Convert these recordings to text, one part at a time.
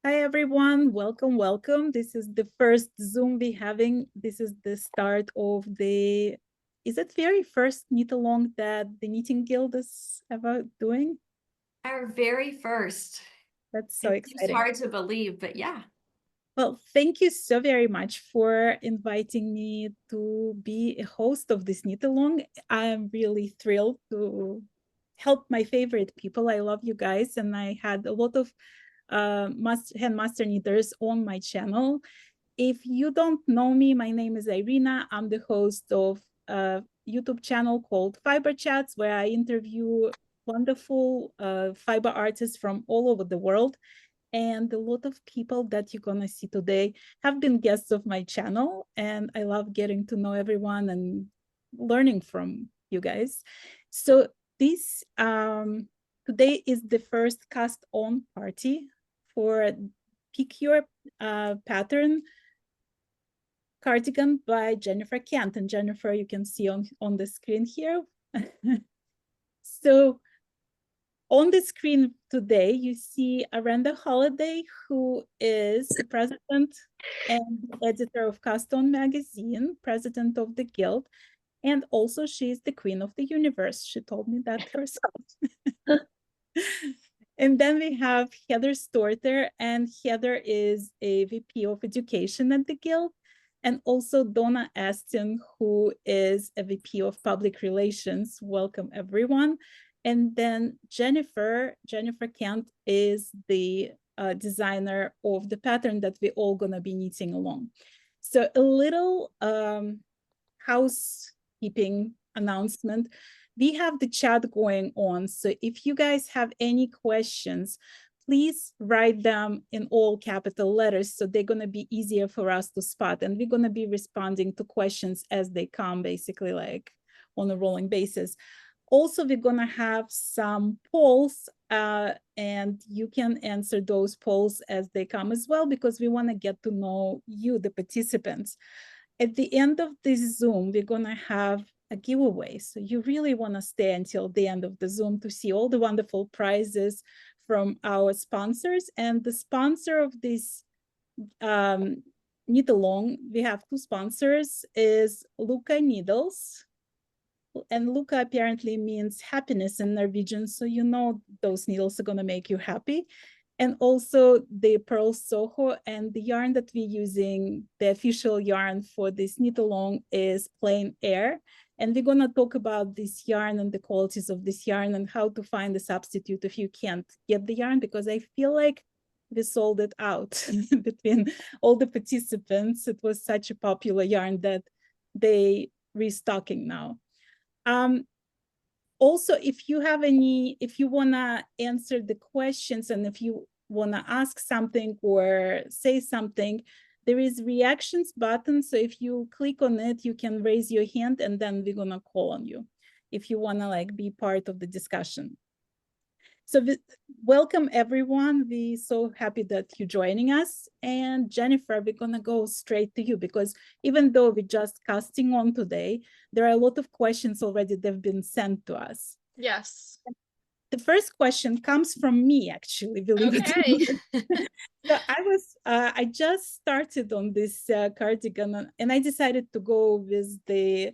Hi everyone, welcome, welcome. This is the first Zoom we're having. This is the start of is it very first knit along that the Knitting Guild is ever doing? Our very first. That's so It seems exciting. hard to believe, but yeah. Well, thank you so very much for inviting me to be a host of this knit along. I'm really thrilled to help my favorite people. I love you guys, and I had a lot of hand master knitters on my channel. If you don't know me, my name is Irina. I'm the host of a YouTube channel called Fiberchats, where I interview wonderful fiber artists from all over the world. And a lot of people that you're going to see today have been guests of my channel. And I love getting to know everyone and learning from you guys. So this today is the first cast on party for Pick Your Pattern Cardigan by Jennifer Kent. And Jennifer, you can see on the screen here. So on the screen today, you see Aranda Holiday, who is the president and editor of Cast On magazine, president of the guild, and also she's the queen of the universe. She told me that herself. And then we have Heather Storter, and Heather is a VP of education at the guild, and also Donna Aston, who is a VP of public relations. Welcome, everyone. And then Jennifer Kent is the designer of the pattern that we're all going to be knitting along. So a little housekeeping announcement. We have the chat going on. So if you guys have any questions, please write them in all capital letters so they're going to be easier for us to spot. And we're going to be responding to questions as they come, basically like on a rolling basis. Also, we're going to have some polls and you can answer those polls as they come as well, because we want to get to know you, the participants. At the end of this Zoom, we're going to have a giveaway. So you really want to stay until the end of the Zoom to see all the wonderful prizes from our sponsors. And the sponsor of this knit along, we have two sponsors, is Luca Needles. And Luca apparently means happiness in Norwegian. So you know those needles are going to make you happy. And also the Pearl Soho, and the yarn that we're using, the official yarn for this knit along, is Plain Air. And we're going to talk about this yarn and the qualities of this yarn and how to find a substitute if you can't get the yarn, because I feel like we sold it out between all the participants. It was such a popular yarn that they restocking now. Also, if you want to answer the questions, and if you want to ask something or say something, there is reactions button. So if you click on it, you can raise your hand and then we're going to call on you if you want to like be part of the discussion. So welcome everyone. We're so happy that you're joining us. And Jennifer, we're gonna go straight to you, because even though we're just casting on today, there are a lot of questions already that have been sent to us. Yes. The first question comes from me, actually, believe it or not. So I just started on this cardigan, and I decided to go with the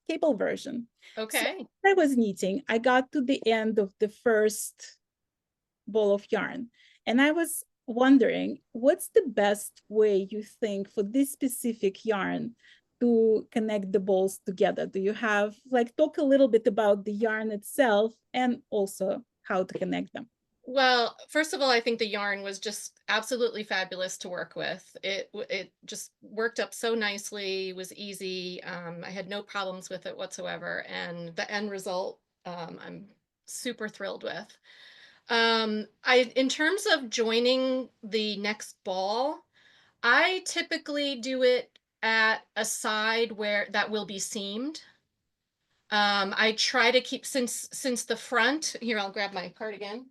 cable version. Okay. So I was knitting. I got to the end of the first ball of yarn, and I was wondering, what's the best way you think for this specific yarn to connect the balls together? Do you have like talk a little bit about the yarn itself and also how to connect them? Well, first of all, I think the yarn was just absolutely fabulous to work with. It just worked up so nicely, was easy. I had no problems with it whatsoever, and the end result, I'm super thrilled with. In terms of joining the next ball, I typically do it at a side where that will be seamed. I try to keep, since the front, here, I'll grab my cardigan.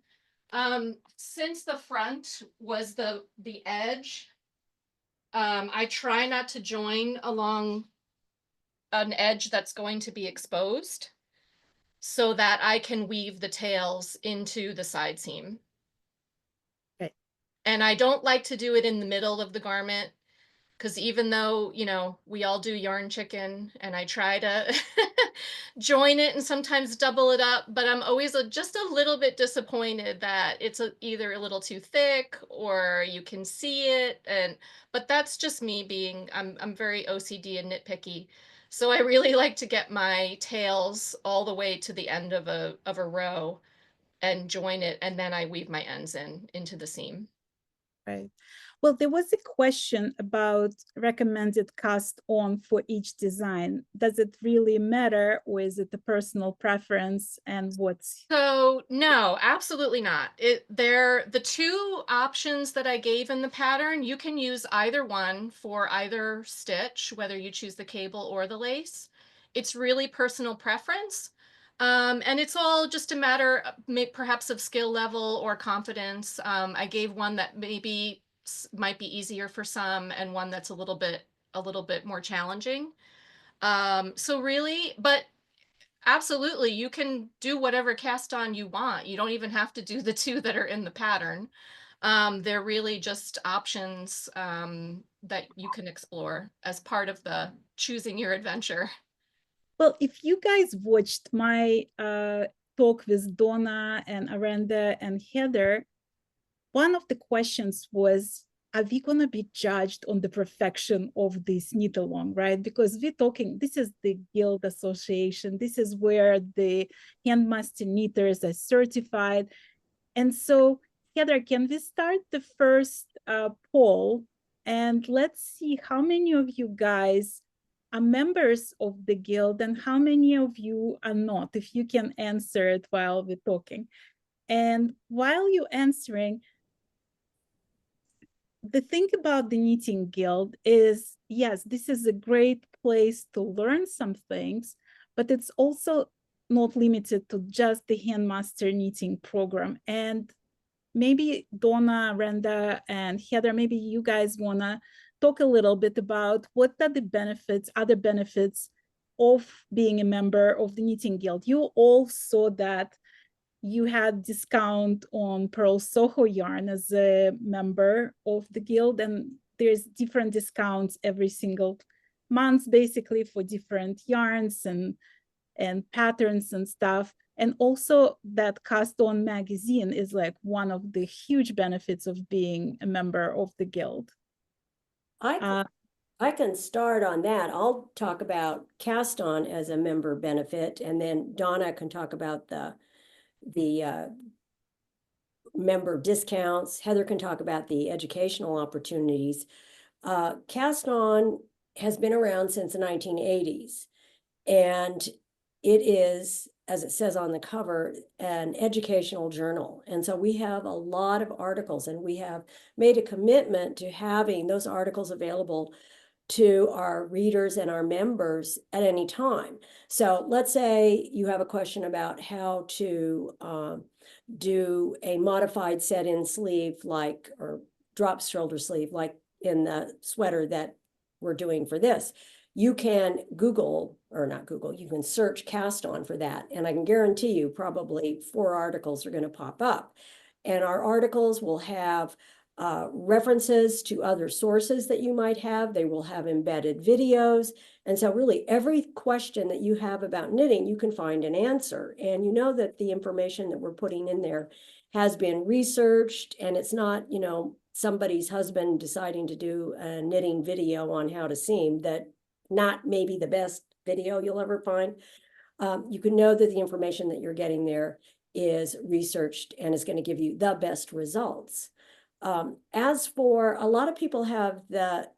Since the front was the edge, I try not to join along an edge that's going to be exposed, so that I can weave the tails into the side seam. Okay. And I don't like to do it in the middle of the garment, because even though, you know, we all do yarn chicken and I try to join it and sometimes double it up, but I'm always just a little bit disappointed that it's either a little too thick or you can see it. But that's just me being, I'm very OCD and nitpicky. So I really like to get my tails all the way to the end of a row and join it, and then I weave my ends into the seam. Right. Well, there was a question about recommended cast on for each design. Does it really matter, or is it a personal preference, and what's... So no, absolutely not. They're the two options that I gave in the pattern. You can use either one for either stitch, whether you choose the cable or the lace. It's really personal preference. And it's all just a matter perhaps of skill level or confidence. I gave one that maybe might be easier for some, and one that's a little bit more challenging. So really, but absolutely, you can do whatever cast on you want. You don't even have to do the two that are in the pattern. They're really just options that you can explore as part of the choosing your adventure. Well, if you guys watched my talk with Donna and Aranda and Heather, one of the questions was, are we going to be judged on the perfection of this knit along, right? Because we're talking, this is the Guild Association. This is where the handmaster knitters are certified. And so, Heather, can we start the first poll? And let's see how many of you guys are members of the Guild and how many of you are not, if you can answer it while we're talking. And while you're answering, the thing about the Knitting Guild is, yes, this is a great place to learn some things, but it's also not limited to just the Handmaster Knitting program. And maybe Donna, Renda, and Heather, maybe you guys want to talk a little bit about what are the benefits, other benefits of being a member of the Knitting Guild. You all saw that you had discount on Pearl Soho yarn as a member of the guild, and there's different discounts every single month, basically, for different yarns and patterns and stuff. And also that cast on magazine is like one of the huge benefits of being a member of the guild. I can start on that. I'll talk about cast on as a member benefit, and then Donna can talk about the member discounts. Heather can talk about the educational opportunities. Cast on has been around since the 1980s, and it is, as it says on the cover, an educational journal. And so we have a lot of articles, and we have made a commitment to having those articles available to our readers and our members at any time. So let's say you have a question about how to do a modified set-in sleeve, like, or drop shoulder sleeve, like in the sweater that we're doing for this. You can Google, or not Google, you can search cast on for that. And I can guarantee you probably 4 articles are going to pop up. And our articles will have references to other sources that you might have. They will have embedded videos. And so really every question that you have about knitting, you can find an answer. And you know that the information that we're putting in there has been researched, and it's not, you know, somebody's husband deciding to do a knitting video on how to seam, that not maybe the best video you'll ever find. You can know that the information that you're getting there is researched and is going to give you the best results. As for, a lot of people have the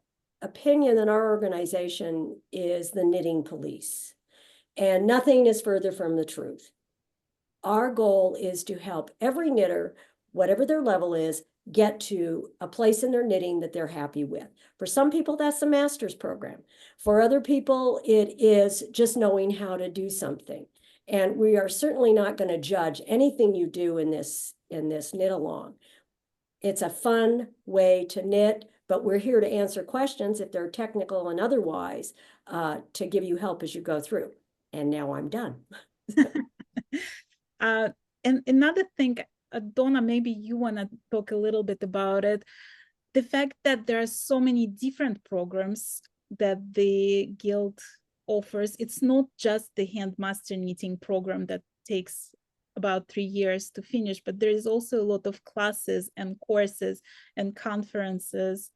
opinion that our organization is the knitting police, and nothing is further from the truth. Our goal is to help every knitter, whatever their level is, get to a place in their knitting that they're happy with. For some people, that's the master's program. For other people, it is just knowing how to do something. And we are certainly not going to judge anything you do in this knit along. It's a fun way to knit, but we're here to answer questions if they're technical and otherwise, to give you help as you go through. And now I'm done. And another thing Donna, maybe you want to talk a little bit about it. The fact that there are so many different programs that the Guild offers, it's not just the handmaster knitting program that takes about 3 years to finish, but there is also a lot of classes and courses and conferences.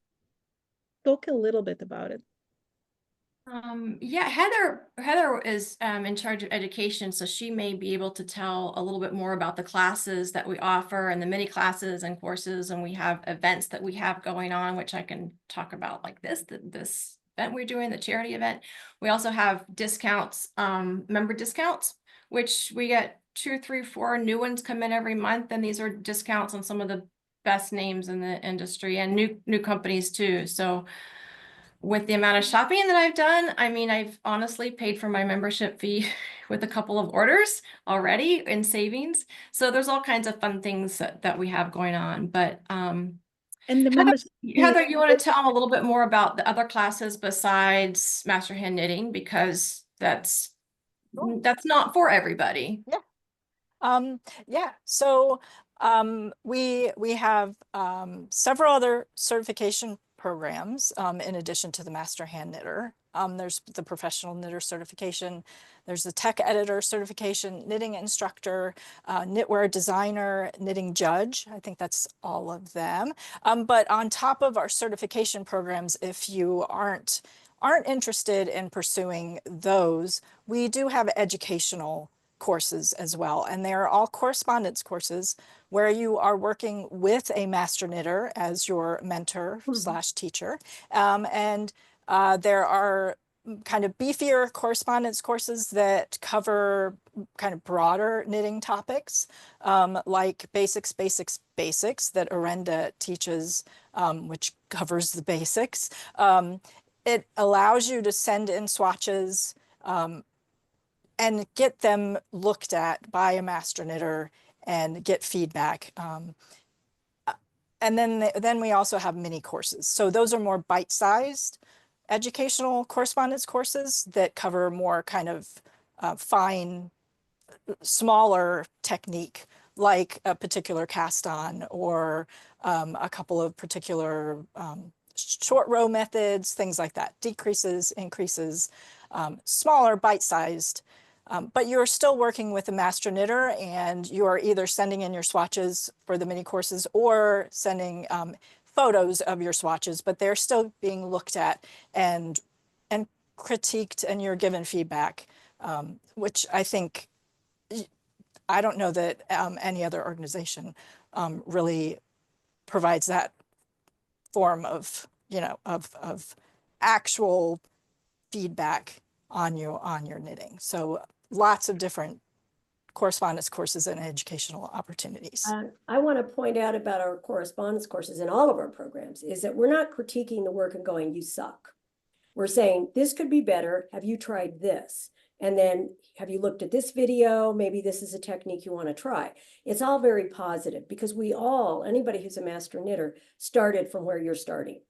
Talk a little bit about it. Yeah, Heather is in charge of education, so she may be able to tell a little bit more about the classes that we offer and the mini classes and courses, and we have events that we have going on, which I can talk about, like this event we're doing, the charity event. We also have discounts, member discounts, which we get 2, 3, 4 new ones come in every month, and these are discounts on some of the best names in the industry and new companies too. So with the amount of shopping that I've done, I mean, I've honestly paid for my membership fee with a couple of orders already in savings. So there's all kinds of fun things that we have going on. But And the membership Heather, you want to tell them a little bit more about the other classes besides master hand knitting, because that's not for everybody. Yeah, so we have several other certification programs in addition to the master hand knitter. There's the professional knitter certification, there's the tech editor certification, knitting instructor, knitwear designer, knitting judge. I think that's all of them. But on top of our certification programs, if you aren't interested in pursuing those, we do have educational courses as well. And they are all correspondence courses where you are working with a master knitter as your mentor slash teacher. And there are kind of beefier correspondence courses that cover kind of broader knitting topics, like basics that Arenda teaches, which covers the basics. It allows you to send in swatches and get them looked at by a master knitter and get feedback. And then we also have mini courses. So those are more bite-sized educational correspondence courses that cover more kind of fine, smaller technique, like a particular cast on or a couple of particular short row methods, things like that, decreases, increases, smaller bite-sized. But you're still working with a master knitter, and you're either sending in your swatches for the mini courses or sending photos of your swatches, but they're still being looked at and critiqued, and you're given feedback, which I think, I don't know that any other organization really provides that form of, of actual feedback on your knitting. So lots of different correspondence courses and educational opportunities. I want to point out about our correspondence courses in all of our programs is that we're not critiquing the work and going, you suck. We're saying, this could be better. Have you tried this? And then, have you looked at this video? Maybe this is a technique you want to try. It's all very positive because anybody who's a master knitter started from where you're starting.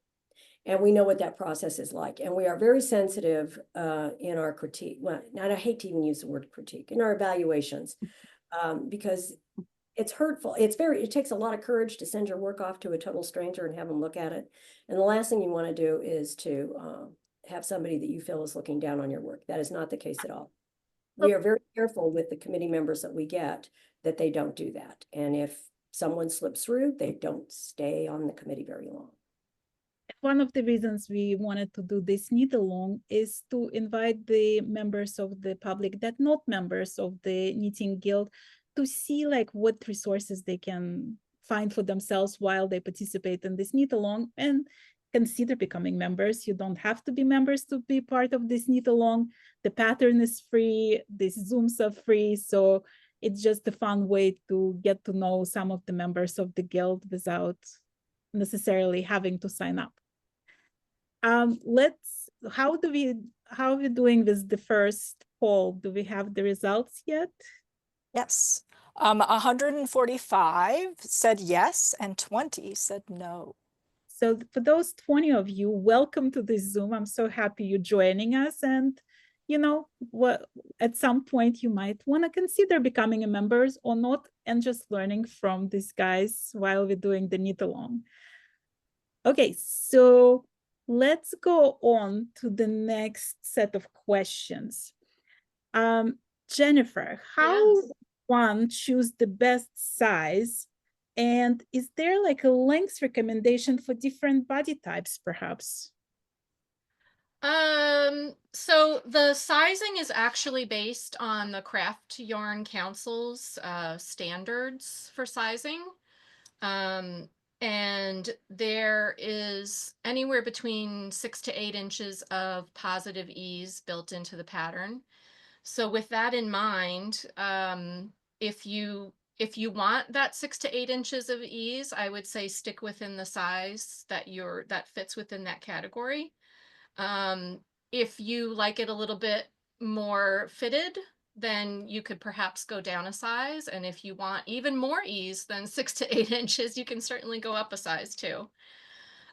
And we know what that process is like. And we are very sensitive in our critique. Well, I hate to even use the word critique, in our evaluations, because it's hurtful. It takes a lot of courage to send your work off to a total stranger and have them look at it. And the last thing you want to do is to have somebody that you feel is looking down on your work. That is not the case at all. We are very careful with the committee members that we get that they don't do that. And if someone slips through, they don't stay on the committee very long. One of the reasons we wanted to do this knit along is to invite the members of the public that not members of the Knitting Guild to see like what resources they can find for themselves while they participate in this knit along and consider becoming members. You don't have to be members to be part of this knit along. The pattern is free, these Zooms are free, so it's just a fun way to get to know some of the members of the guild without necessarily having to sign up. How are we doing with the first poll? Do we have the results yet? Yes, 145 said yes and 20 said no. So for those 20 of you, welcome to this Zoom. I'm so happy you're joining us. And you know, what at some point you might want to consider becoming a members or not, and just learning from these guys while we're doing the knit along. Okay, so let's go on to the next set of questions. Jennifer, how Yes. one choose the best size? And is there like a length recommendation for different body types, perhaps? So the sizing is actually based on the Craft Yarn Council's standards for sizing. And there is anywhere between 6 to 8 inches of positive ease built into the pattern. So with that in mind, if you want that 6 to 8 inches of ease, I would say stick within the size that fits within that category. If you like it a little bit more fitted, then you could perhaps go down a size. And if you want even more ease than 6 to 8 inches, you can certainly go up a size too.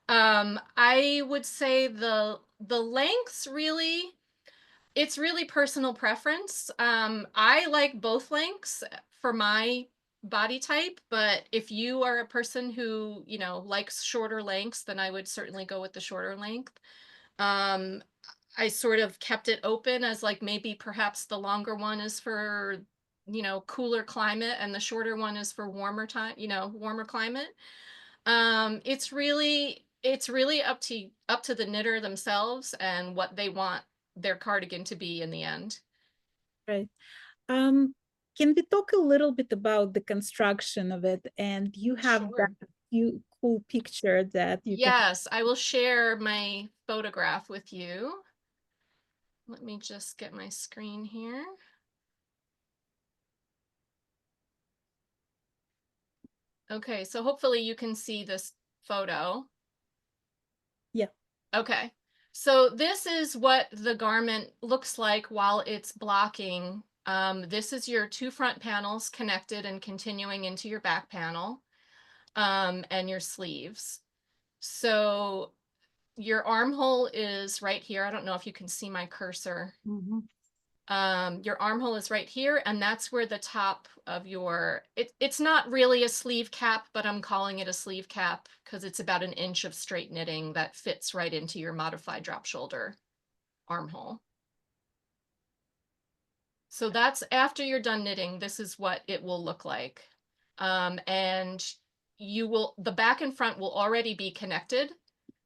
I would say the lengths really, it's really personal preference. I like both lengths for my body type, but if you are a person who, you know, likes shorter lengths, then I would certainly go with the shorter length. I sort of kept it open as like maybe perhaps the longer one is for, you know, cooler climate and the shorter one is for warmer time, you know, warmer climate. It's really up to the knitter themselves and what they want their cardigan to be in the end. Right. Can we talk a little bit about the construction of it? And you have Sure. that cool picture that you can. Yes, I will share my photograph with you. Let me just get my screen here. Okay, so hopefully you can see this photo. Yeah. Okay, so this is what the garment looks like while it's blocking. This is your 2 front panels connected and continuing into your back panel, and your sleeves. So your armhole is right here. I don't know if you can see my cursor. Your armhole is right here, and that's where the top of your, it's not really a sleeve cap, but I'm calling it a sleeve cap because it's about 1 inch of straight knitting that fits right into your modified drop shoulder armhole. So that's after you're done knitting, this is what it will look like. And the back and front will already be connected.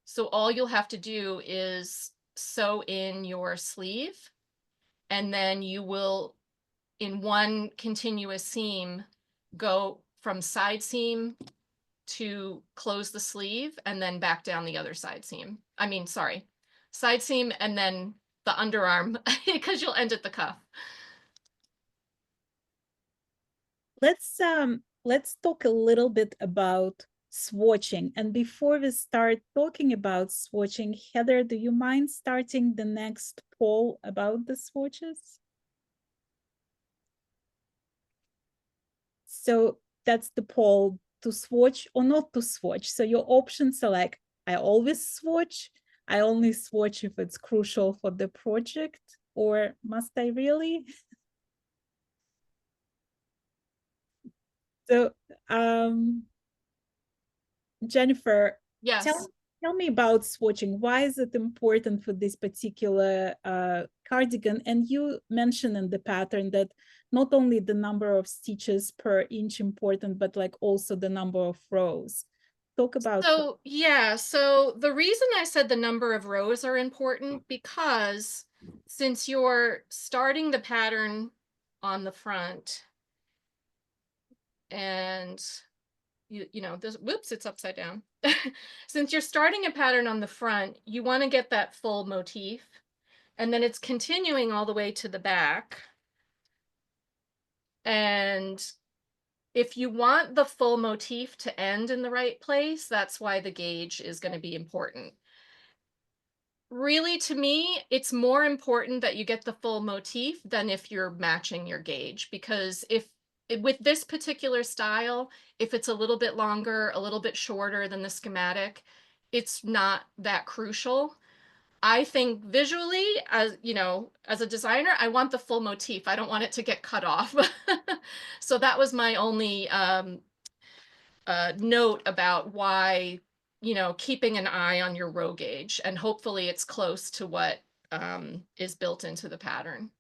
So all you'll have to do is sew in your sleeve, and then you will, in one continuous seam, go from side seam to close the sleeve and then back down the other side seam. I mean, sorry, side seam and then the underarm because you'll end at the cuff. Let's talk a little bit about swatching. And before we start talking about swatching, Heather, do you mind starting the next poll about the swatches? So that's the poll: to swatch or not to swatch. So your options are like, I always swatch, I only swatch if it's crucial for the project, or must I really? So Jennifer, Yes. tell me about swatching. Why is it important for this particular cardigan? And you mentioned in the pattern that not only the number of stitches per inch important, but like also the number of rows. Talk about. So yeah, so the reason I said the number of rows are important, because since you're starting the pattern on the front, and you know, this, whoops, it's upside down. Since you're starting a pattern on the front, you want to get that full motif, and then it's continuing all the way to the back. And if you want the full motif to end in the right place, that's why the gauge is going to be important. Really, to me, it's more important that you get the full motif than if you're matching your gauge, because with this particular style, if it's a little bit longer, a little bit shorter than the schematic, it's not that crucial. I think visually, as you know, as a designer, I want the full motif. I don't want it to get cut off. So that was my only note about why, you know, keeping an eye on your row gauge, and hopefully it's close to what is built into the pattern.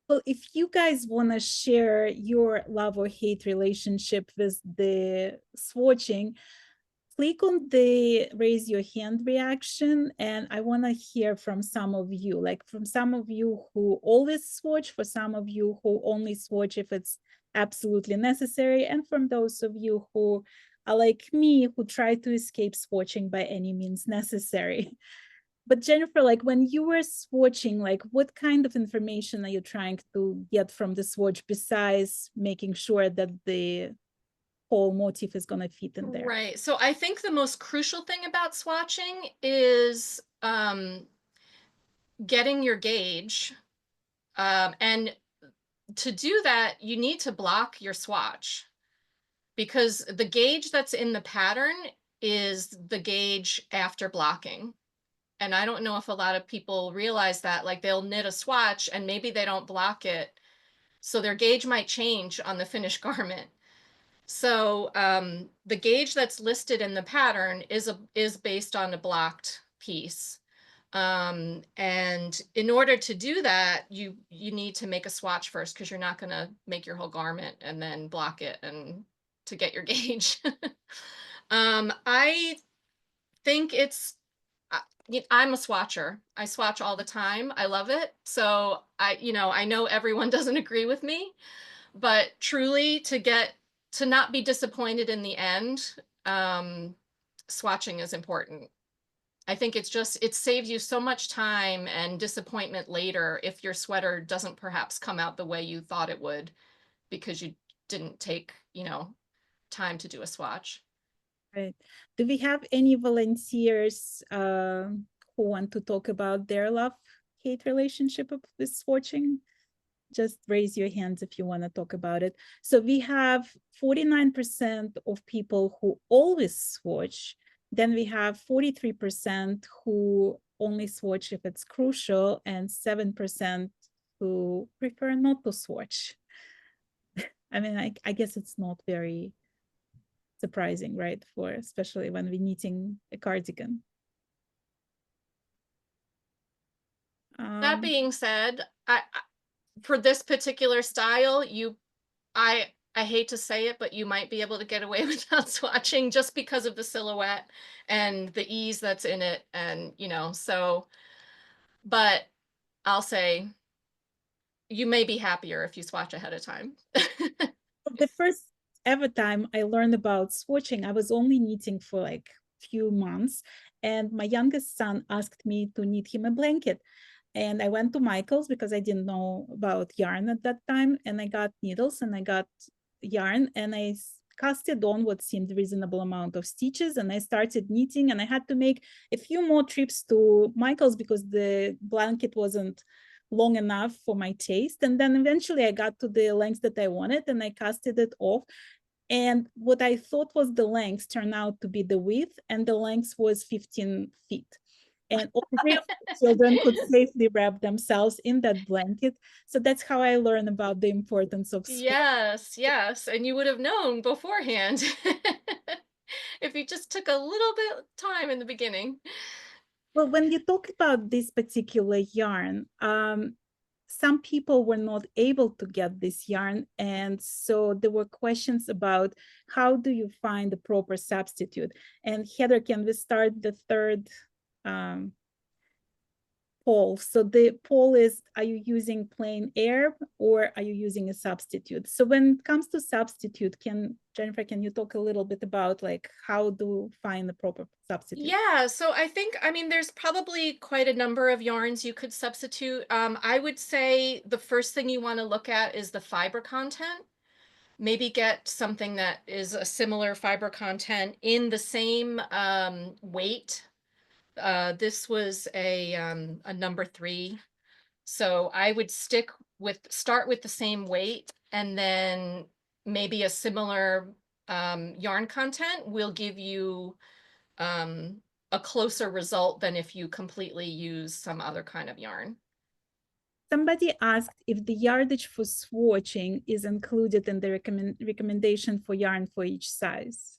Well, if you guys want to share your love or hate relationship with the swatching, click on the raise your hand reaction, and I want to hear from some of you, like from some of you who always swatch, for some of you who only swatch if it's absolutely necessary, and from those of you who are like me, who try to escape swatching by any means necessary. But Jennifer, like when you were swatching, like what kind of information are you trying to get from the swatch besides making sure that the whole motif is going to fit in there? Right. So I think the most crucial thing about swatching is getting your gauge. And to do that, you need to block your swatch, because the gauge that's in the pattern is the gauge after blocking. And I don't know if a lot of people realize that, like they'll knit a swatch and maybe they don't block it, so their gauge might change on the finished garment. So the gauge that's listed in the pattern is based on a blocked piece. And in order to do that, you need to make a swatch first, because you're not going to make your whole garment and then block it and to get your gauge. I think it's, I'm a swatcher. I swatch all the time. I love it. So I know everyone doesn't agree with me, but truly to not be disappointed in the end, swatching is important. I think it saves you so much time and disappointment later if your sweater doesn't perhaps come out the way you thought it would, because you didn't take, time to do a swatch. Right. Do we have any volunteers who want to talk about their love-hate relationship with swatching? Just raise your hands if you want to talk about it. So we have 49% of people who always swatch. Then we have 43% who only swatch if it's crucial, and 7% who prefer not to swatch. I mean, I guess it's not very surprising, right? Especially when we're knitting a cardigan. That being said, for this particular style, I hate to say it, but you might be able to get away without swatching, just because of the silhouette and the ease that's in it. And, so, but I'll say you may be happier if you swatch ahead of time. The first ever time I learned about swatching, I was only knitting for like a few months, and my youngest son asked me to knit him a blanket. And I went to Michael's because I didn't know about yarn at that time, and I got needles and I got yarn, and I casted on what seemed reasonable amount of stitches, and I started knitting, and I had to make a few more trips to Michael's because the blanket wasn't long enough for my taste. And then eventually I got to the length that I wanted, and I casted it off. And what I thought was the length turned out to be the width, and the length was 15 feet. And all the children could safely wrap themselves in that blanket. So that's how I learned about the importance of swatching. Yes. And you would have known beforehand if you just took a little bit time in the beginning. Well, when you talk about this particular yarn, some people were not able to get this yarn. And so there were questions about how do you find the proper substitute? And Heather, can we start the third poll? So the poll is, are you using plain air or are you using a substitute? So when it comes to substitute, Jennifer, can you talk a little bit about like how to find the proper substitute? Yeah, so I mean, there's probably quite a number of yarns you could substitute. I would say the first thing you want to look at is the fiber content. Maybe get something that is a similar fiber content in the same weight. This was a number 3. So I would start with the same weight, and then maybe a similar yarn content will give you a closer result than if you completely use some other kind of yarn. Somebody asked if the yardage for swatching is included in the recommendation for yarn for each size.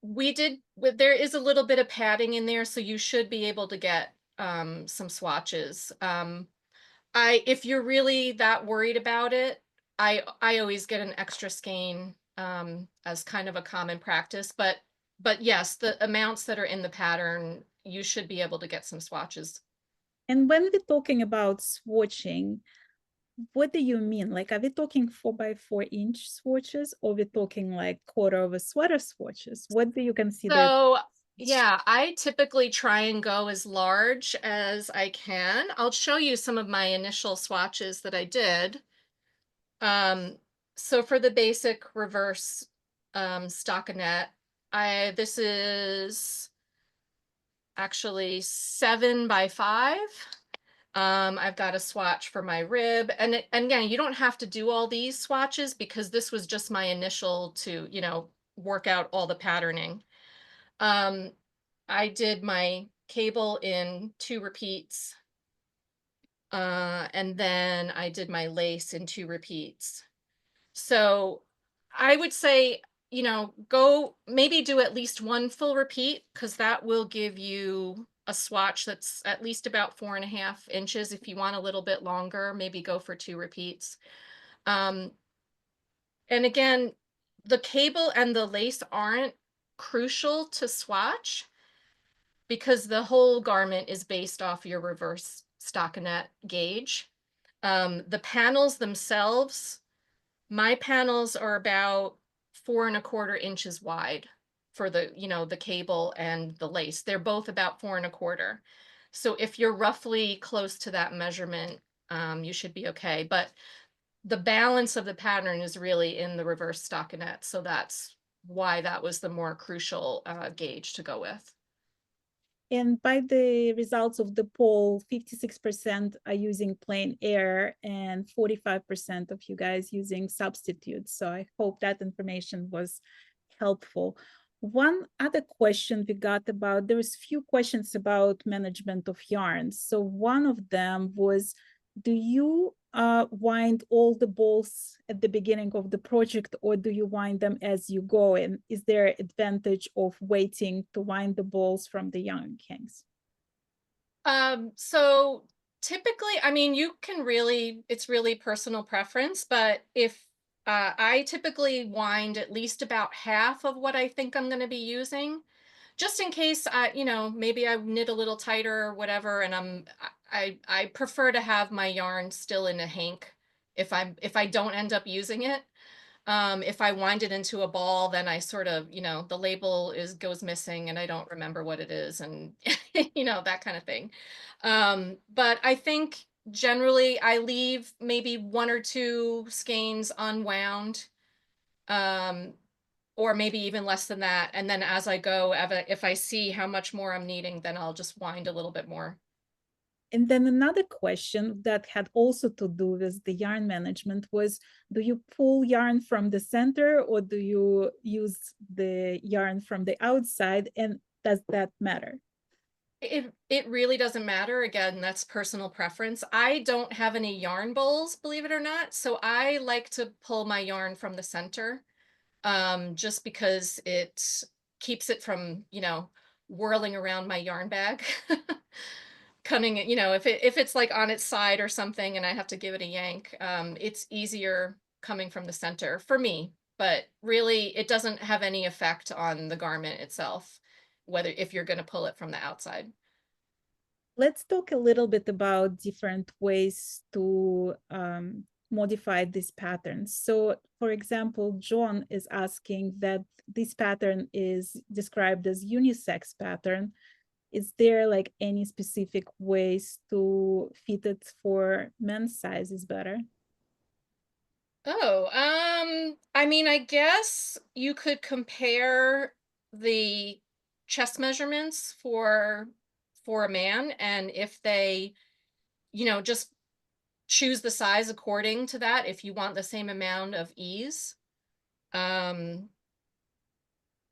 There is a little bit of padding in there, so you should be able to get some swatches. If you're really that worried about it, I always get an extra skein as kind of a common practice, but yes, the amounts that are in the pattern, you should be able to get some swatches. And when we're talking about swatching, what do you mean? Like, are we talking 4x4-inch swatches, or we're talking like quarter of a sweater swatches? What do you consider? So yeah, I typically try and go as large as I can. I'll show you some of my initial swatches that I did. So for the basic reverse stockinette, this is actually 7x5. I've got a swatch for my rib, and again, you don't have to do all these swatches because this was just my initial to, work out all the patterning. I did my cable in 2 repeats, and then I did my lace in 2 repeats. So I would say, go maybe do at least 1 full repeat, because that will give you a swatch that's at least about 4.5 inches. If you want a little bit longer, maybe go for 2 repeats. And again, the cable and the lace aren't crucial to swatch because the whole garment is based off your reverse stockinette gauge. The panels themselves, my panels are about 4.25 inches wide for the, the cable and the lace. They're both about 4.25. So if you're roughly close to that measurement, you should be okay. But the balance of the pattern is really in the reverse stockinette. So that's why that was the more crucial gauge to go with. And by the results of the poll, 56% are using plain air and 45% of you guys using substitutes. So I hope that information was helpful. One other question we got about, there was few questions about management of yarns. So one of them was, do you wind all the balls at the beginning of the project, or do you wind them as you go? And is there advantage of waiting to wind the balls from the yarn kinks? So typically, I mean, it's really personal preference, but if I typically wind at least about half of what I think I'm going to be using, just in case maybe I knit a little tighter or whatever, and I prefer to have my yarn still in a hank if I don't end up using it. If I wind it into a ball, then I sort of, the label goes missing and I don't remember what it is, and that kind of thing. But I think generally I leave maybe 1 or 2 skeins unwound, or maybe even less than that. And then as I go, if I see how much more I'm needing, then I'll just wind a little bit more. And then another question that had also to do with the yarn management was, do you pull yarn from the center, or do you use the yarn from the outside? And does that matter? It really doesn't matter. Again, that's personal preference. I don't have any yarn bowls, believe it or not. So I like to pull my yarn from the center, just because it keeps it from, whirling around my yarn bag. Cutting it, if it's like on its side or something and I have to give it a yank, it's easier coming from the center for me, but really it doesn't have any effect on the garment itself, if you're going to pull it from the outside. Let's talk a little bit about different ways to modify these patterns. So for example, John is asking that this pattern is described as unisex pattern. Is there like any specific ways to fit it for men's sizes better? Oh, I mean, I guess you could compare the chest measurements for a man, and if they, just choose the size according to that, if you want the same amount of ease.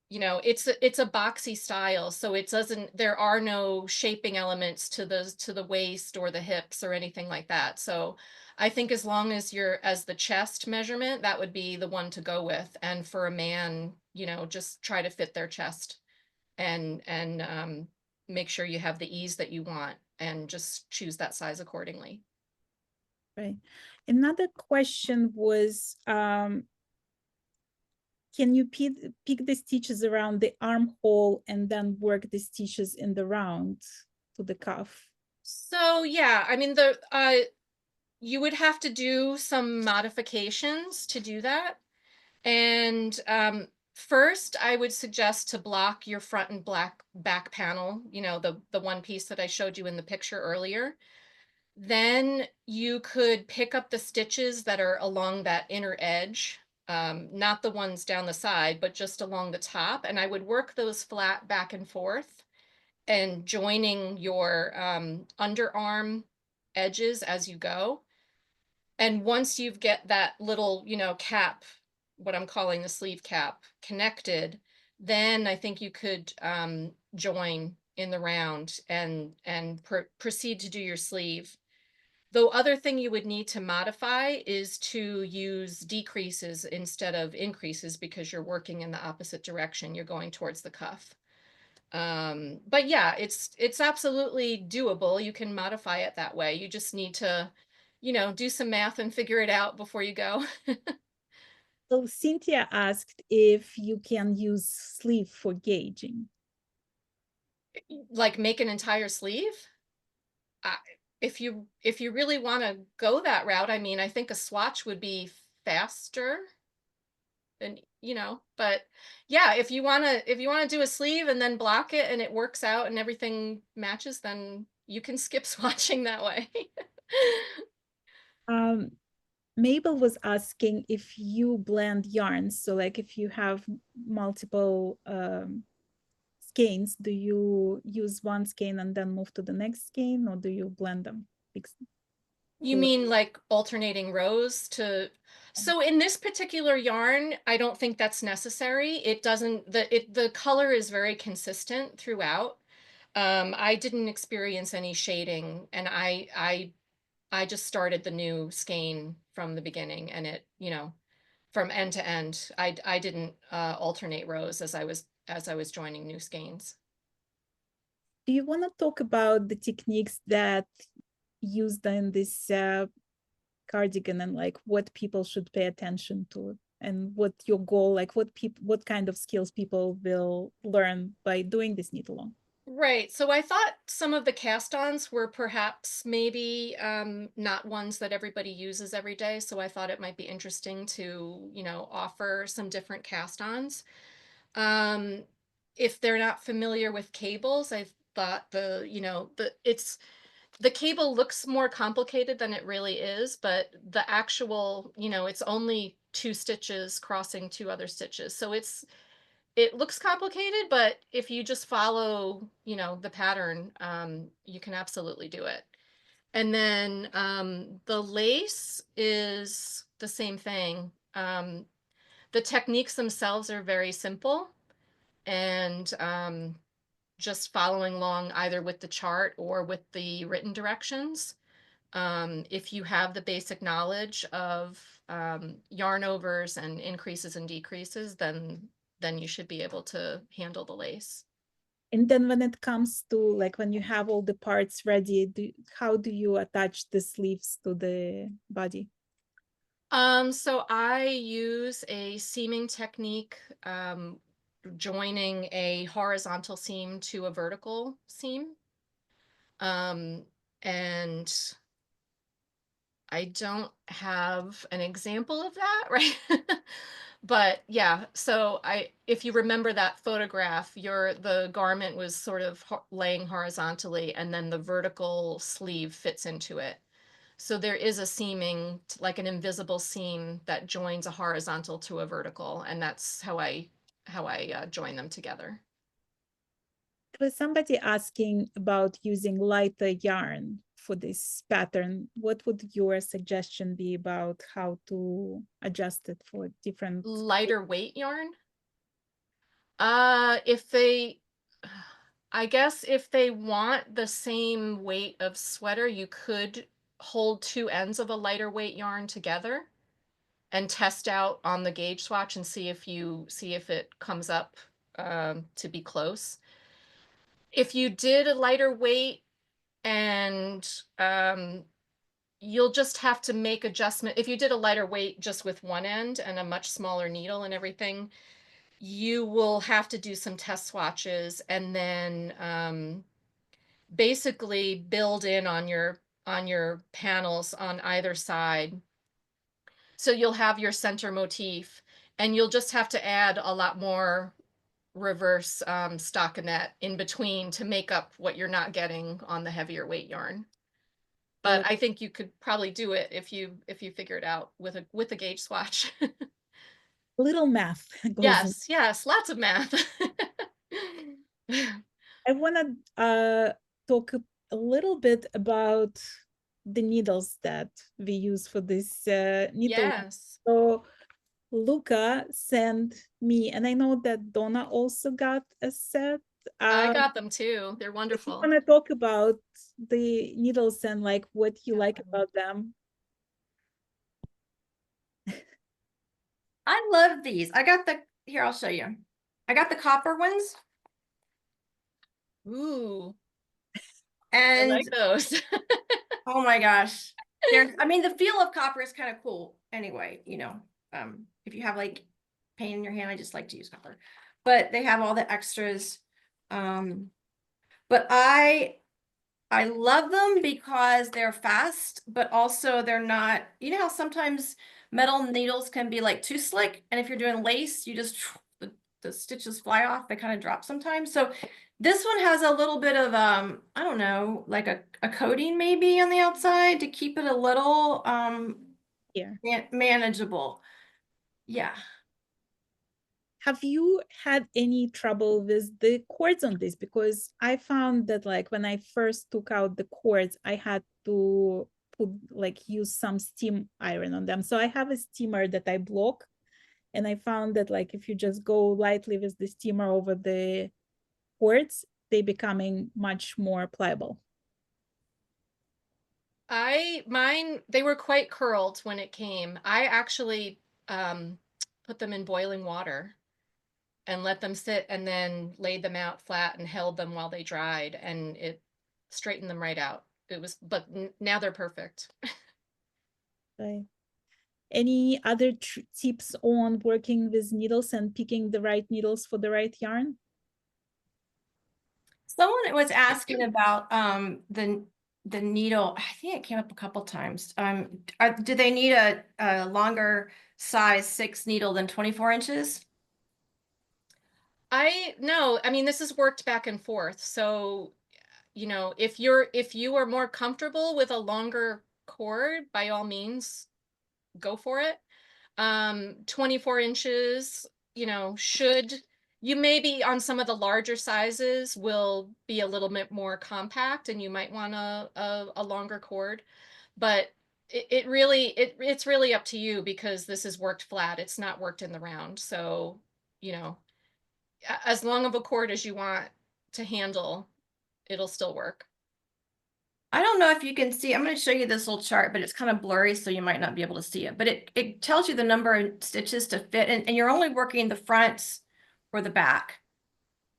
you know, it's a boxy style, so it doesn't, there are no shaping elements to the waist or the hips or anything like that. So I think as long as you're as the chest measurement, that would be the one to go with. And for a man, you know, just try to fit their chest and make sure you have the ease that you want and just choose that size accordingly. Right. Another question was, can you pick the stitches around the armhole and then work the stitches in the round to the cuff? So yeah, I mean, you would have to do some modifications to do that. And first, I would suggest to block your front and back panel, you know, the one piece that I showed you in the picture earlier. Then you could pick up the stitches that are along that inner edge, not the ones down the side, but just along the top. And I would work those flat back and forth and joining your underarm edges as you go. And once you've get that little, you know, cap, what I'm calling the sleeve cap, connected, then I think you could join in the round and proceed to do your sleeve. The other thing you would need to modify is to use decreases instead of increases because you're working in the opposite direction. You're going towards the cuff. But yeah, it's absolutely doable. You can modify it that way. You just need to, you know, do some math and figure it out before you go. So Cynthia asked if you can use sleeve for gauging. Like make an entire sleeve? If you really want to go that route, I mean, I think a swatch would be faster. And you know, but yeah, if you want to do a sleeve and then block it and it works out and everything matches, then you can skip swatching that way. Mabel was asking if you blend yarns. So like if you have multiple skeins, do you use one skein and then move to the next skein, or do you blend them? You mean like alternating rows to, so in this particular yarn, I don't think that's necessary. It doesn't, the color is very consistent throughout. I didn't experience any shading, and I just started the new skein from the beginning, and it, you know, from end to end. I didn't alternate rows as I was joining new skeins. Do you want to talk about the techniques that used in this cardigan and like what people should pay attention to, and what your goal, like what kind of skills people will learn by doing this knit along? Right. So I thought some of the cast-ons were perhaps maybe not ones that everybody uses every day. So I thought it might be interesting to, you know, offer some different cast-ons. If they're not familiar with cables, I thought the cable looks more complicated than it really is, but the actual, you know, it's only 2 stitches crossing 2 other stitches. So it looks complicated, but if you just follow, you know, the pattern, you can absolutely do it. And then the lace is the same thing. The techniques themselves are very simple, and just following along either with the chart or with the written directions. If you have the basic knowledge of yarn overs and increases and decreases, then you should be able to handle the lace. And then when it comes to like when you have all the parts ready, how do you attach the sleeves to the body? So I use a seaming technique, joining a horizontal seam to a vertical seam. And I don't have an example of that, right? But yeah, so if you remember that photograph, the garment was sort of laying horizontally, and then the vertical sleeve fits into it. So there is a seaming, like an invisible seam that joins a horizontal to a vertical, and that's how I join them together. There was somebody asking about using lighter yarn for this pattern. What would your suggestion be about how to adjust it for different? Lighter weight yarn? If they, I guess if they want the same weight of sweater, you could hold two ends of a lighter weight yarn together and test out on the gauge swatch and see if it comes up to be close. If you did a lighter weight and you'll just have to make adjustment. If you did a lighter weight just with one end and a much smaller needle and everything, you will have to do some test swatches and then basically build in on your panels on either side. So you'll have your center motif, and you'll just have to add a lot more reverse stockinette in between to make up what you're not getting on the heavier weight yarn. But I think you could probably do it if you figure it out with a gauge swatch. Little math goes in. Yes, lots of math. I want to talk a little bit about the needles that we use for this needle. Yes. So Luca sent me, and I know that Donna also got a set. I got them too. They're If you wonderful. want to talk about the needles and like what you like about them. I love these. I got here, I'll show you. I got the copper ones. Ooh, I And like those. oh my gosh. I mean, the feel of copper is kind of cool anyway, you know. If you have like pain in your hand, I just like to use copper. But they have all the extras. But I love them because they're fast, but also they're not, you know how sometimes metal needles can be like too slick, and if you're doing lace, you just the stitches fly off, they kind of drop sometimes. So this one has a little bit of I don't know, like a coating maybe on the outside to keep it a little manageable. Yeah. Have you had any trouble with the cords on this? Because I found that like when I first took out the cords, I had to use some steam iron on them. So I have a steamer that I block, and I found that like if you just go lightly with the steamer over the cords, they becoming much more pliable. They were quite curled when it came. I actually put them in boiling water and let them sit, and then laid them out flat and held them while they dried, and it straightened them right out. But now they're perfect. Right. Any other tips on working with needles and picking the right needles for the right yarn? Someone was asking about the needle. I think it came up a couple times. Do they need a longer size 6 needle than 24 inches? No, I mean, this has worked back and forth. So, you know, if you are more comfortable with a longer cord, by all means, go for it. 24 inches, you know, you maybe on some of the larger sizes will be a little bit more compact, and you might want a longer cord, but it's really up to you, because this is worked flat. It's not worked in the round. So, you know, as long of a cord as you want to handle, it'll still work. I don't know if you can see. I'm going to show you this little chart, but it's kind of blurry, so you might not be able to see it. But it tells you the number of stitches to fit, and you're only working the front or the back,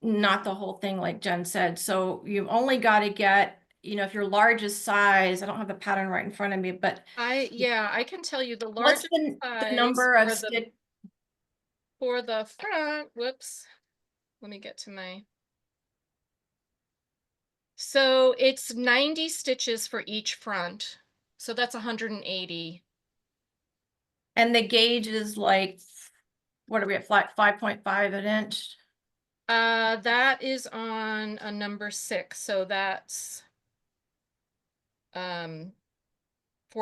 not the whole thing like Jen said. So you've only got to get, you know, if your largest size, I don't have the pattern right in front of me, but I can tell you the what's largest the size number of stitch for the front. Whoops. Let me get to my. So it's 90 stitches for each front. So that's 180. and the gauge is like, what are we at, 5.5 an inch? That is on a number 6. So that's 4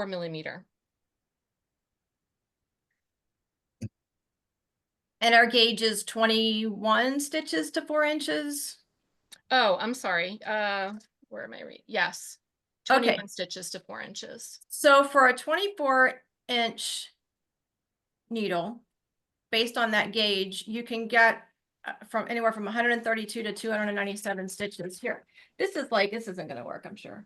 millimeter. And our gauge is 21 stitches to 4 inches. Oh, I'm sorry. Where am I reading? Yes. 21 stitches to 4 inches. So for a 24-inch needle, based on that gauge, you can get from anywhere from 132 to 297 stitches. Here, this isn't going to work, I'm sure.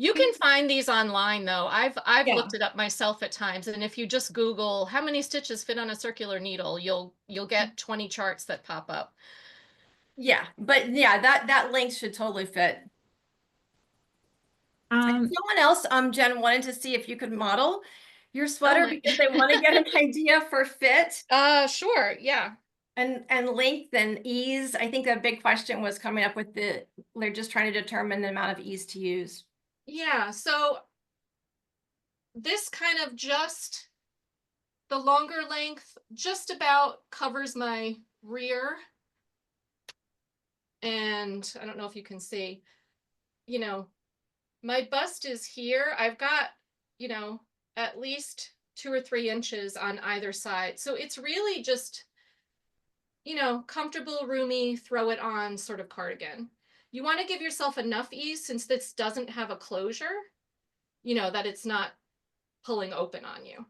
You can find these online though. I've Yeah. looked it up myself at times, and if you just Google how many stitches fit on a circular needle, you'll get 20 charts that pop up. Yeah, but yeah, that link should totally fit. Someone else, Jen, wanted to see if you could model your sweater because they want to get an idea for fit. Sure, yeah. And length and ease. I think a big question was coming up with they're just trying to determine the amount of ease to use. Yeah, so this kind of just, the longer length just about covers my rear. And I don't know if you can see, you know, my bust is here. I've got, you know, at least 2 or 3 inches on either side. So it's really just, you know, comfortable, roomy, throw it on sort of cardigan. You want to give yourself enough ease since this doesn't have a closure, you know, that it's not pulling open on you.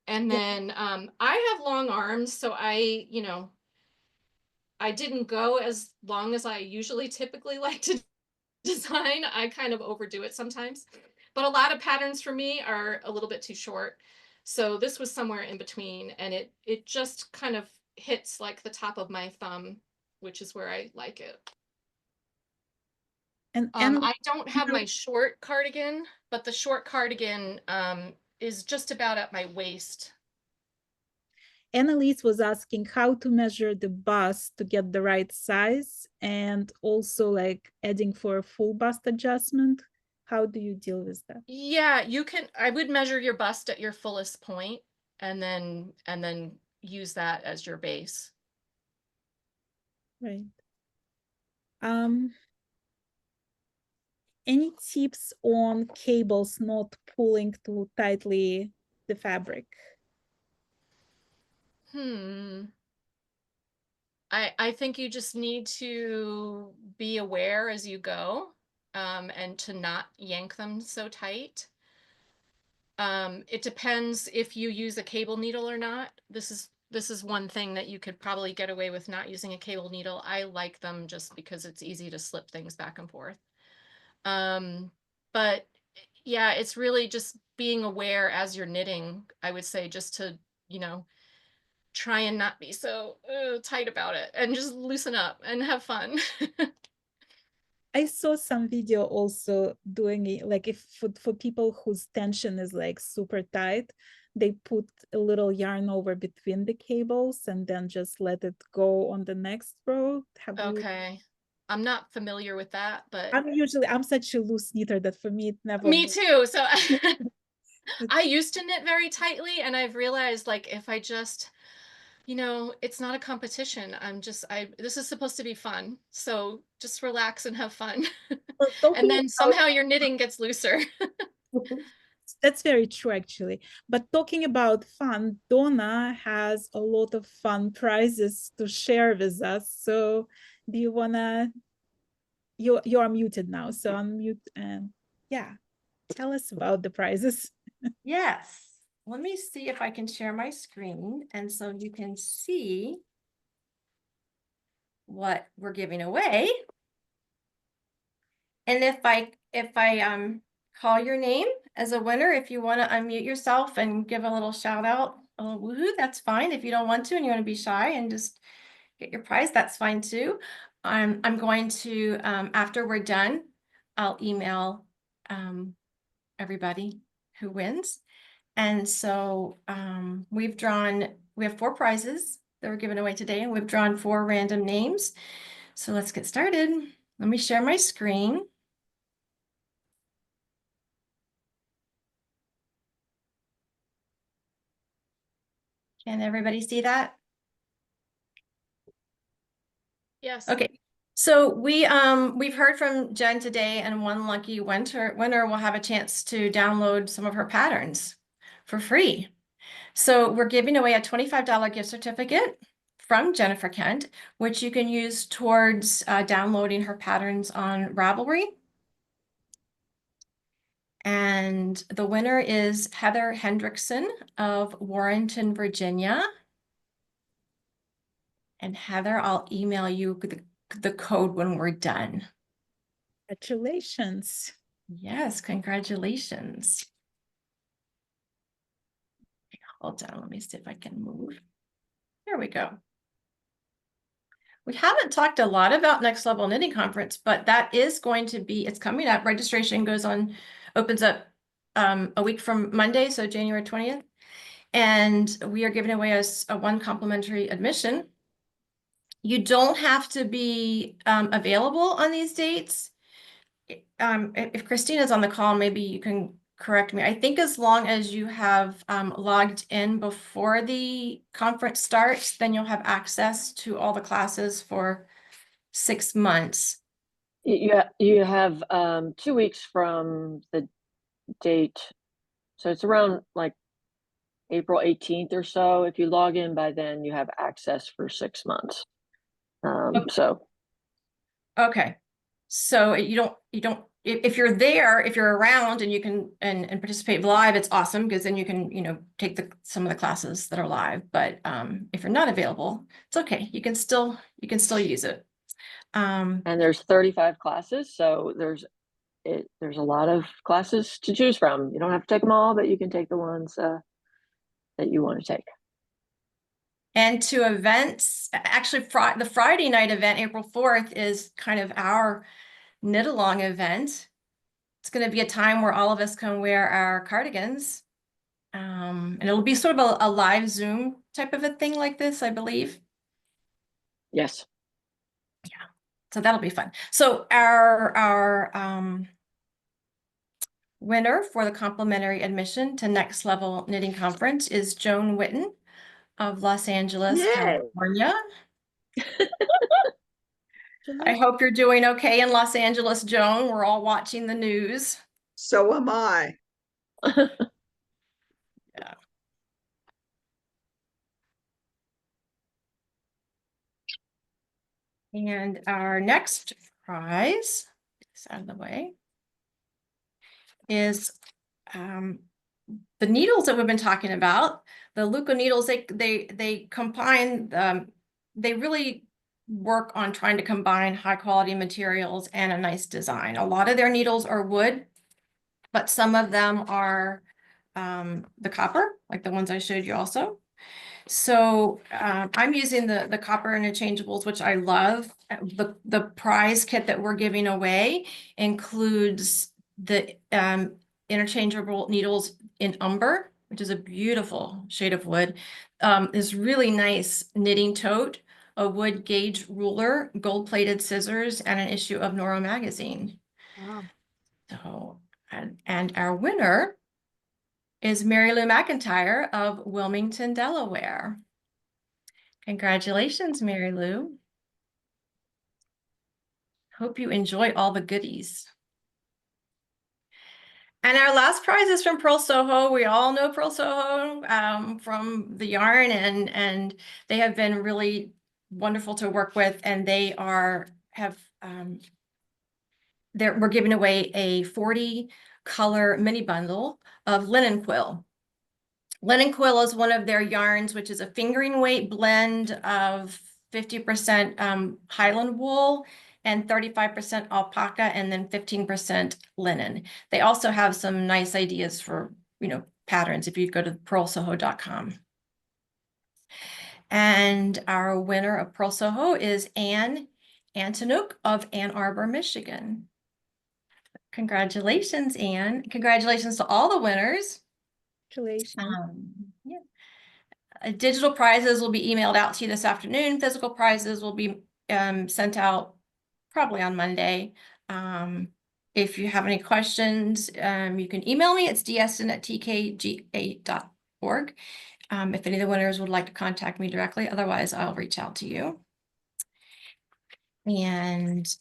And then I have long arms, so I didn't go as long as I usually typically like to design. I kind of overdo it sometimes, but a lot of patterns for me are a little bit too short. So this was somewhere in between, and it just kind of hits like the top of my thumb, which is where I like it. And I don't have my short cardigan, but the short cardigan is just about at my waist. Annalise was asking how to measure the bust to get the right size, and also like adding for a full bust adjustment. How do you deal with that? Yeah, you can. I would measure your bust at your fullest point, and then use that as your base. Right. Any tips on cables not pulling too tightly the fabric? I think you just need to be aware as you go, and to not yank them so tight. It depends if you use a cable needle or not. This is one thing that you could probably get away with not using a cable needle. I like them just because it's easy to slip things back and forth. But yeah, it's really just being aware as you're knitting, I would say, just to, you know, try and not be so tight about it and just loosen up and have fun. I saw some video also doing it, like if for people whose tension is like super tight, they put a little yarn over between the cables and then just let it go on the next row. Okay. I'm not familiar with that, but I'm such a loose knitter that for me it never me too. So I used to knit very tightly, and I've realized, like, if I just, you know, it's not a competition. This is supposed to be fun. So just relax and have fun. And then somehow your knitting gets looser. That's very true, actually. But talking about fun, Donna has a lot of fun prizes to share with us. So do you wanna, you're muted now, so unmute and yeah, tell us about the prizes. Yes. Let me see if I can share my screen, and so you can see what we're giving away. And if I call your name as a winner, if you want to unmute yourself and give a little shout out, a little woohoo, that's fine. If you don't want to and you want to be shy and just get your prize, that's fine too. I'm going to, after we're done, I'll email everybody who wins. And so we have 4 prizes that were given away today, and we've drawn 4 random names. So let's get started. Let me share my screen. Can everybody see that? Yes. Okay. So we've heard from Jen today, and one lucky winner will have a chance to download some of her patterns for free. So we're giving away a $25 gift certificate from Jennifer Kent, which you can use towards downloading her patterns on Ravelry. And the winner is Heather Hendrickson of Warrenton, Virginia. And Heather, I'll email you the code when we're done. Congratulations. Yes, congratulations. Hold on, let me see if I can move. There we go. We haven't talked a lot about Next Level Knitting Conference, but that is going to be, it's coming up. Registration opens up a week from Monday, so January 20th. And we are giving away a one complimentary admission. You don't have to be available on these dates. If Christina's on the call, maybe you can correct me. I think as long as you have logged in before the conference starts, then you'll have access to all the classes for 6 months. You have 2 weeks from the date, so it's around like April 18th or so. If you log in by then, you have access for 6 months. So Okay, so you don't if you're there, if you're around and you can and participate live, it's awesome, because then you can take some of the classes that are live. But if you're not available, it's okay. You can still use it. and there's 35 classes, so there's a lot of classes to choose from. You don't have to take them all, but you can take the ones that you want to take. And to events, actually the Friday night event, April 4th, is kind of our knit along event. It's going to be a time where all of us can wear our cardigans. And it'll be sort of a live Zoom type of a thing like this, I believe. Yes. Yeah, so that'll be fun. So our winner for the complimentary admission to Next Level Knitting Conference is Joan Witten of Los Angeles, Yay. California. I hope you're doing okay in Los Angeles, Joan. We're all watching the news. So am I. Yeah. And our next prize, this out of the way, is the needles that we've been talking about. The Luco needles, they combine, they really work on trying to combine high quality materials and a nice design. A lot of their needles are wood, but some of them are the copper, like the ones I showed you also. So I'm using the copper interchangeables, which I love. The prize kit that we're giving away includes the interchangeable needles in umber, which is a beautiful shade of wood. This really nice knitting tote, a wood gauge ruler, gold-plated scissors, and an issue of Nora magazine. Wow. So, and our winner is Mary Lou McIntyre of Wilmington, Delaware. Congratulations, Mary Lou. Hope you enjoy all the goodies. And our last prize is from Pearl Soho. We all know Pearl Soho from the yarn, and they have been really wonderful to work with, and they we're giving away a 40 color mini bundle of linen quill. Linen quill is one of their yarns, which is a fingering weight blend of 50% Highland wool and 35% alpaca, and then 15% linen. They also have some nice ideas for, patterns if you go to pearlsoho.com. And our winner of Pearl Soho is Anne Antonuk of Ann Arbor, Michigan. Congratulations, Anne. Congratulations to all the winners. Congratulations. Digital prizes will be emailed out to you this afternoon. Physical prizes will be sent out probably on Monday. If you have any questions, you can email me. It's dsn@tkga.org. If any of the winners would like to contact me directly, otherwise I'll reach out to you. And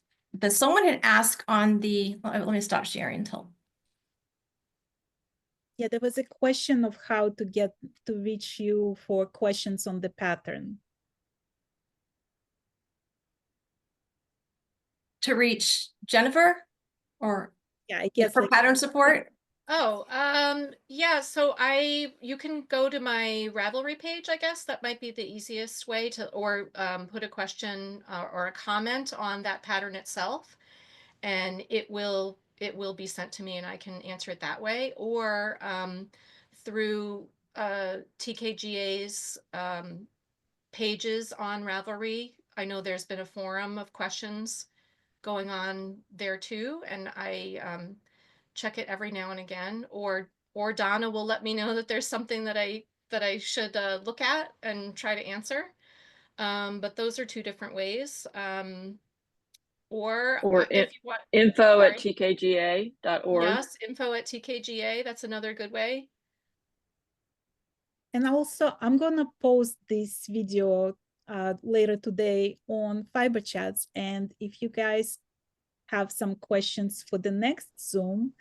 someone had asked on let me stop sharing until. Yeah, there was a question of how to reach you for questions on the pattern. To reach Jennifer, or yeah, I guess for pattern support? Oh, yeah, so you can go to my Ravelry page, I guess. That might be the easiest way to, or put a question or a comment on that pattern itself, and it will be sent to me and I can answer it that way, or through TKGA's pages on Ravelry. I know there's been a forum of questions going on there too, and I check it every now and again, or Donna will let me know that there's something that I should look at and try to answer. But those are two different ways. Or if you want, info at sorry. tkga.org. Yes, info at TKGA. That's another good way. And also, I'm gonna post this video later today on Fiberchats. And if you guys have some questions for the next Zoom,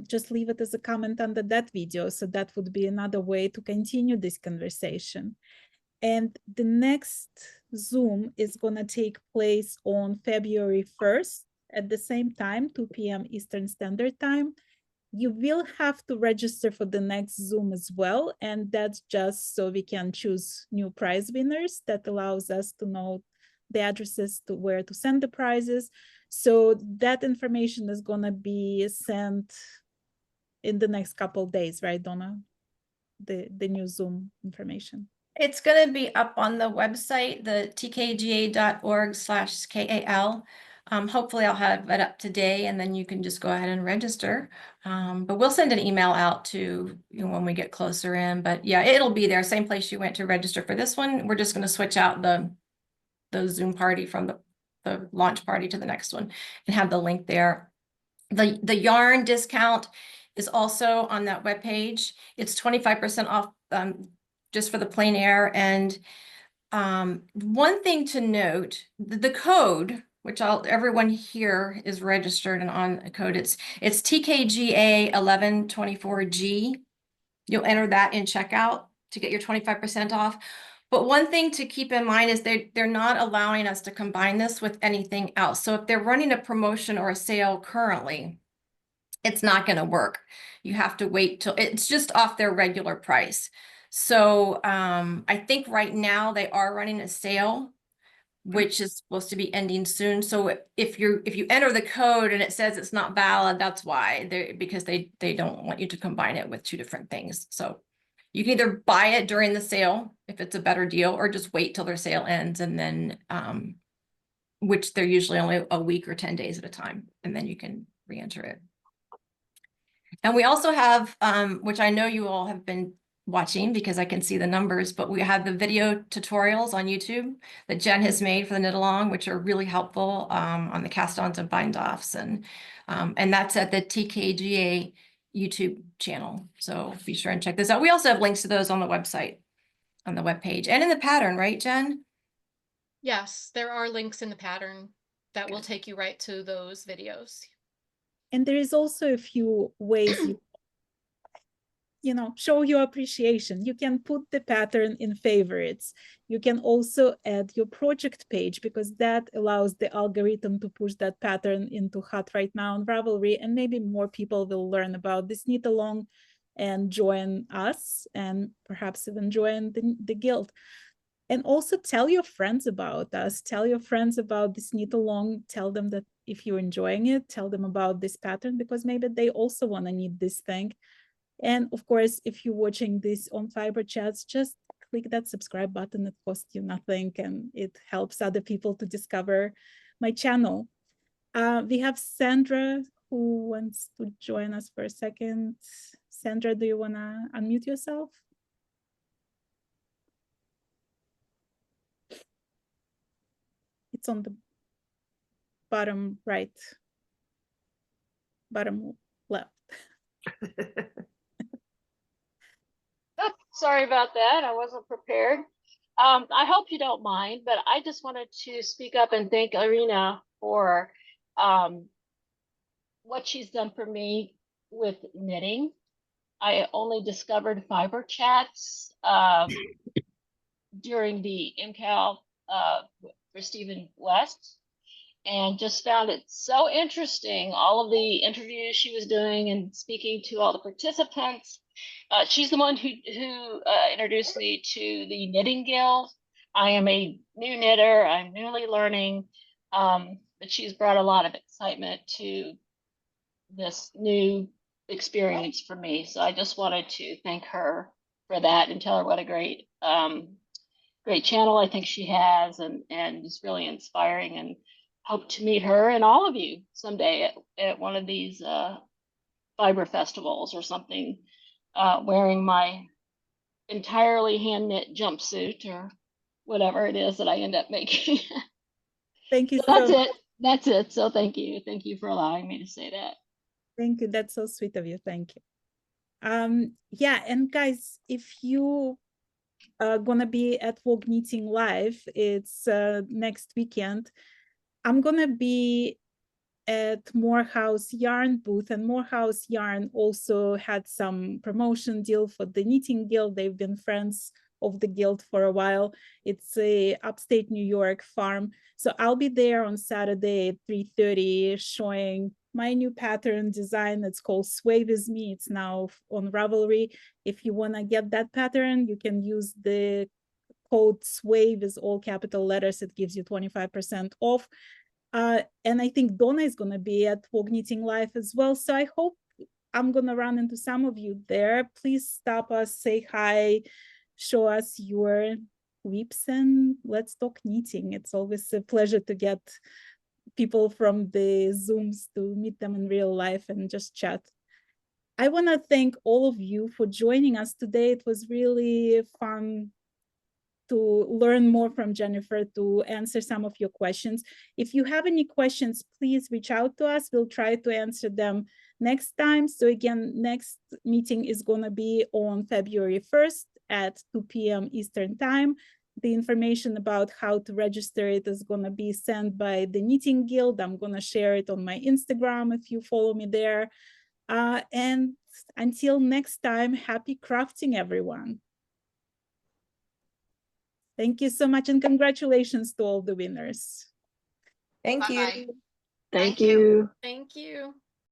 just leave it as a comment under that video. So that would be another way to continue this conversation. And the next Zoom is gonna take place on February 1st at the same time, 2 p.m. Eastern Standard Time. You will have to register for the next Zoom as well. And that's just so we can choose new prize winners. That allows us to know the addresses to where to send the prizes. So that information is gonna be sent in the next couple of days, right, Donna? The new Zoom information. It's going to be up on the website, the tkga.org/KAL. Hopefully I'll have it up today, and then you can just go ahead and register. But we'll send an email out to you when we get closer in. But yeah, it'll be there. Same place you went to register for this one. We're just going to switch out the Zoom party from the launch party to the next one and have the link there. The yarn discount is also on that webpage. It's 25% off just for the plein air. And one thing to note, the code, which everyone here is registered and on a code, it's TKGA 1124G. You'll enter that in checkout to get your 25% off. But one thing to keep in mind is they're not allowing us to combine this with anything else. So if they're running a promotion or a sale currently, it's not going to work. You have to wait till it's just off their regular price. So I think right now they are running a sale, which is supposed to be ending soon. So if you enter the code and it says it's not valid, that's why. Because they don't want you to combine it with two different things. So you can either buy it during the sale if it's a better deal, or just wait till their sale ends, and then which they're usually only a week or 10 days at a time, and then you can re-enter it. And we also have, which I know you all have been watching because I can see the numbers, but we have the video tutorials on YouTube that Jen has made for the knit along, which are really helpful on the cast-ons and bind-offs, and that's at the TKGA YouTube channel. So be sure and check this out. We also have links to those on the website, on the webpage, and in the pattern, right, Jen? Yes, there are links in the pattern that will take you right to those videos. And there is also a few ways you know, show your appreciation. You can put the pattern in favorites. You can also add your project page, because that allows the algorithm to push that pattern into hot right now on Ravelry, and maybe more people will learn about this knit along and join us, and perhaps even join the guild. And also tell your friends about us. Tell your friends about this knit along. Tell them that if you're enjoying it, tell them about this pattern, because maybe they also want to knit this thing. And of course, if you're watching this on Fiberchats, just click that subscribe button. It costs you nothing, and it helps other people to discover my channel. We have Sandra who wants to join us for a second. Sandra, do you want to unmute yourself? It's on the bottom right, bottom left. Sorry about that. I wasn't prepared. I hope you don't mind, but I just wanted to speak up and thank Irina for what she's done for me with knitting. I only discovered Fiberchats during the MCAL for Stephen West. and just found it so interesting, all of the interviews she was doing and speaking to all the participants. She's the one who introduced me to the Knitting Guild. I am a new knitter. I'm newly learning, but she's brought a lot of excitement to this new experience for me. So I just wanted to thank her for that and tell her what a great great channel I think she has, and it's really inspiring, and hope to meet her and all of you someday at one of these fiber festivals or something, wearing my entirely hand knit jumpsuit or whatever it is that I end up making. Thank you So that's so it. That's it. So thank you. Thank you for allowing me to say that. Thank you. That's so sweet of you. Thank you. Yeah, and guys, if you gonna be at Vogue Knitting Live, it's next weekend. I'm gonna be at Morehouse Yarn booth, and Morehouse Yarn also had some promotion deal for the Knitting Guild. They've been friends of the guild for a while. It's a upstate New York farm. So I'll be there on Saturday at 3:30 showing my new pattern design. It's called Sway With Me. It's now on Ravelry. If you want to get that pattern, you can use the code SWAY with all capital letters. It gives you 25% off. And I think Donna is going to be at Vogue Knitting Live as well. So I hope I'm going to run into some of you there. Please stop us, say hi, show us your whips, and let's talk knitting. It's always a pleasure to get people from the Zooms to meet them in real life and just chat. I want to thank all of you for joining us today. It was really fun to learn more from Jennifer, to answer some of your questions. If you have any questions, please reach out to us. We'll try to answer them next time. So again, next meeting is going to be on February 1st at 2 p.m. Eastern time. The information about how to register it is going to be sent by the Knitting Guild. I'm going to share it on my Instagram if you follow me there. And until next time, happy crafting, everyone. Thank you so much, and congratulations to all the winners. Thank you. Bye-bye. Thank you. Thank you.